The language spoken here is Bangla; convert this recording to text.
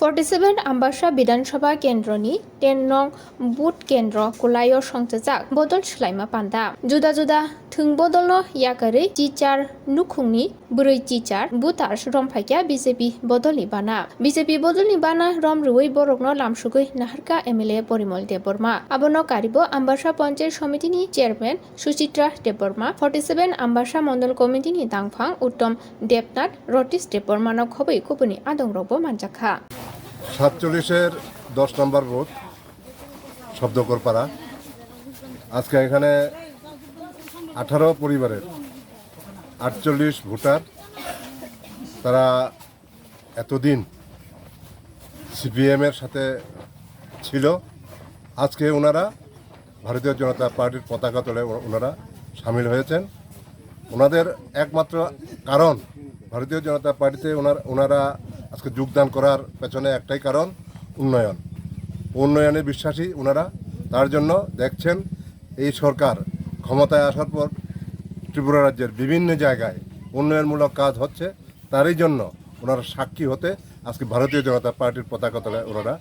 47 Ambassa বিধানসভা কেন্দ্রনি 10 নং বুথ কেন্দ্র কুলাইও সংচেজাक बदल सोलायमा पान्दा जुदा जुदा थों बदलनो याकारै टिचार नुखुंनि ब्रै टिचार बुथार्स रमफाइया बीजेपी बदलनि बाना बीजेपी बदलनि बाना रमरुवै बरकनो लामसुगै नाहारका एमएलए परिमल देबबर्मा आबनो कारिबो आम्बासा पञ्चायत समितिनि चेयरमैन सुचित्रा देबबर्मा 47 आम्बासा मण्डल कमिटिनि दांफां उत्तम देबनाथ रटिस देबबर्मानो खबै कुपुनि आदंरबो मानजाखा 47-এর 10 নম্বর বুথ শব্দকরপাড়া আজকে এখানে 18 পরিবারের 48 ভোটার তারা এতদিন সিপিএমের সাথে ছিল আজকে ওনারা ভারতীয় জনতা পার্টির পতাকা তলে ওনারা সামিল হয়েছেন ওনাদের একমাত্র কারণ ভারতীয় জনতা পার্টিতে ওনারা আজকে যোগদান করার পেছনে একটাই কারণ উন্নয়নে বিশ্বাসী ওনারা তার জন্য দেখছেন এই সরকার ক্ষমতায় আসার পর ত্রিপুরা রাজ্যের বিভিন্ন জায়গায় উন্নয়নমূলক কাজ হচ্ছে তারই জন্য ওনারা সাক্ষী হতে আজকে ভারতীয় জনতা পার্টির পতাকা তলে ওনারা